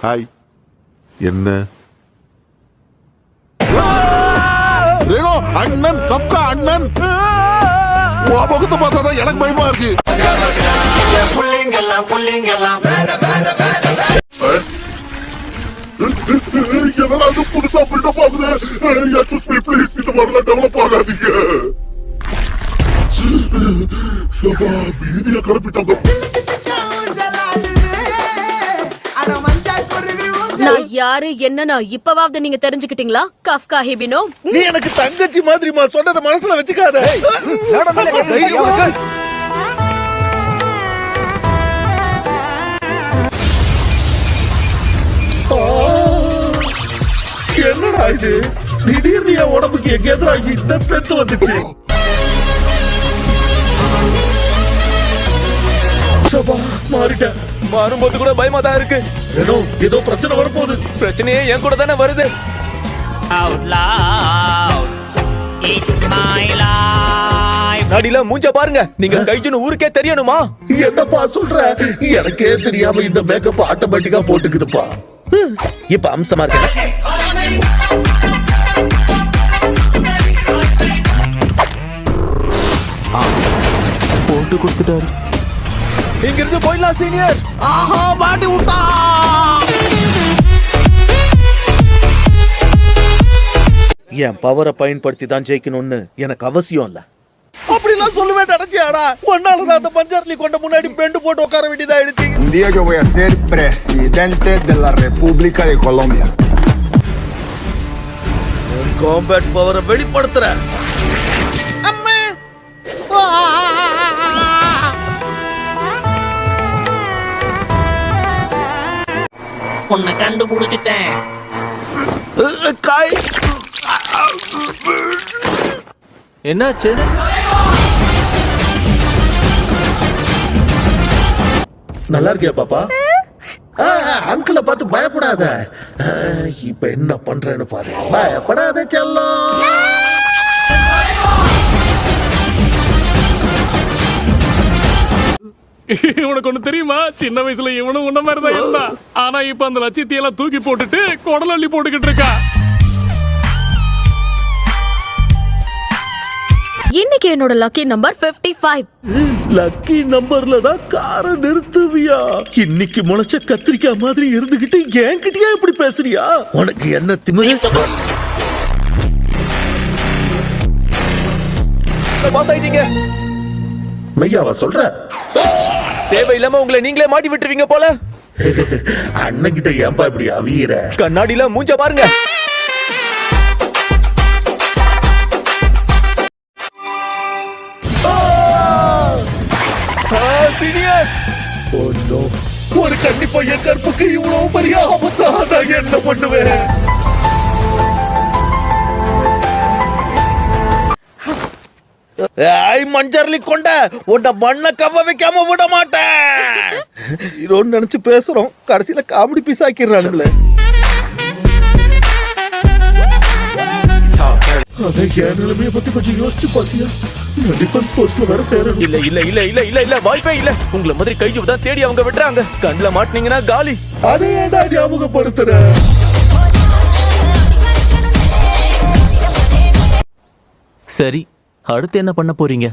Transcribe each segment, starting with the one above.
Hi. என்ன ரேகோ அண்ணன் கஃப்கா அண்ணன் முகத்தை பார்த்தாதான் எனக்கு பயமா இருக்கு. எதனால புதுசா பில்டப் ஆகுது? ப்ளீஸ் இந்த மாதிரிலாம் டெவலப் ஆகாதீங்க. பீதியை கிளப்பிட்டாங்க. நான் யாரு என்னன்னா இப்பவாவது நீங்க தெரிஞ்சுக்கிட்டீங்களா? கஃப்கா ஹிபினோ, நீ எனக்கு தங்கச்சி மாதிரிமா, சொன்னத மனசுல வச்சுக்காத. என்னடா இது? திடீர்னு என் உடம்புக்கு எங்க எதிரா இந்த ஸ்ட்ரென்த் வந்துச்சு. மாறிட்டேன். மாறும்போது கூட பயமா தான் இருக்கு. ஏதோ பிரச்சனை வரப்போகுது. பிரச்சனையே என் கூட தானே வருது. நாடில மூஞ்ச பாருங்க. நீங்க கைஜுன்னு ஊருக்கே தெரியணுமா? என்னப்பா சொல்ற? எனக்கே தெரியாம இந்த மேக்கப் ஆட்டோமேட்டிக்கா போட்டுக்குதுப்பா. இப்ப அம்சமா இருக்கு. போட்டு கொடுத்துட்டாரு. இங்க இருந்து போயிடலாம் சீனியர். ஆஹா, மாட்டி விட்டா. என் பவரை பயன்படுத்தி தான் ஜெயிக்கணும்னு எனக்கு அவசியம் இல்ல. அப்படிலாம் சொல்லுவேன் நினைச்சியாடா? ஒன்னாலதான் அந்த பஞ்சார்லி கொண்ட முன்னாடி பெண்டு போட்டு உட்கார வேண்டியதா ஆயிடுச்சு. Un día yo voy a ser presidente de la República de Colombia. Combat பவரை வெளிப்படுத்துறேன். உன்னை கண்டுபிடிச்சிட்டேன். காய் என்னாச்சு? நல்லா இருக்கியா பாப்பா? அங்கிளை பார்த்து பயப்படாத. இப்ப என்ன பண்றேன்னு பாரு. பயப்படாத செல்லம். உனக்கு ஒண்ணு தெரியுமா? சின்ன வயசுல இவனும் உன்ன மாதிரிதான் இருந்தா. ஆனா இப்ப அந்த லட்சியத்தையெல்லாம் தூக்கி போட்டுட்டு குடலள்ளி போட்டுக்கிட்டு இருக்கா. இன்னைக்கு என்னோட லக்கி நம்பர் 55. லக்கி நம்பர்ல தான் காரை நிறுத்துவியா? இன்னைக்கு முளைச்ச கத்திரிக்காய் மாதிரி இருந்துகிட்டு என்கிட்டயா இப்படி பேசுறியா? உனக்கு என்ன திமிரு? பாஸ் ஆயிட்டீங்க. மையாவா சொல்ற? தேவையில்லாம உங்களை நீங்களே மாட்டி விட்டுருவீங்க போல. அண்ணன் கிட்ட ஏன்பா இப்படி அவியற? கண்ணாடியில மூஞ்ச பாருங்க. சீனியர், ஒரு கண்டிப்பா என் கற்புக்கு இவ்வளவு பெரிய ஆபத்தா? நான் என்ன பண்ணுவேன்? மஞ்சர்லி கொண்ட உன்னை மண்ணை கவ வைக்காம விட மாட்டேன். இதோன்னு நினைச்சு பேசுறோம், கடைசியில காமெடி பீஸ் ஆக்கிடுறானுங்களே. என் நிலைமைய பத்தி கொஞ்சம் யோசிச்சு பாத்தியா? டிஃபென்ஸ் ஃபோர்ஸ்ல வேற சேரணும். இல்ல இல்ல இல்ல இல்ல இல்ல இல்ல வாய்ப்பே இல்ல. உங்களை மாதிரி கைஜு தான் தேடி அவங்க விட்டுறாங்க. கண்ணுல மாட்டினீங்கன்னா காலி. அதை ஏன்டா ஞாபகப்படுத்துற? சரி, அடுத்து என்ன பண்ண போறீங்க?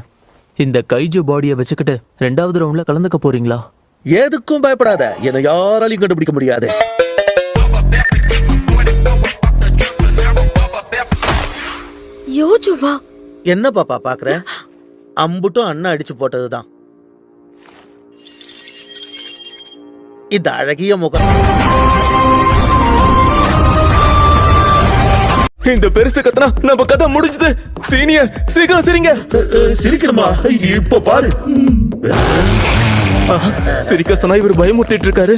இந்த கைஜு பாடியை வச்சுக்கிட்டு 2வது ரவுண்ட்ல கலந்துக்க போறீங்களா? எதுக்கும் பயப்படாத, என்னை யாராலையும் கண்டுபிடிக்க முடியாது. யோஜுவா, என்ன பாப்பா பாக்குற? அம்புட்டும் அண்ணன் அடிச்சு போட்டதுதான். இந்த அழகிய முகம். இந்த பெருசு கத்தனா நம்ம கதை முடிஞ்சது. சீனியர், சீக்கிரம் சிரிங்க. சிரிக்கணுமா? இப்ப பாரு. சிரிக்க சொன்னா இவர் பயமுறுத்திட்டு இருக்காரு.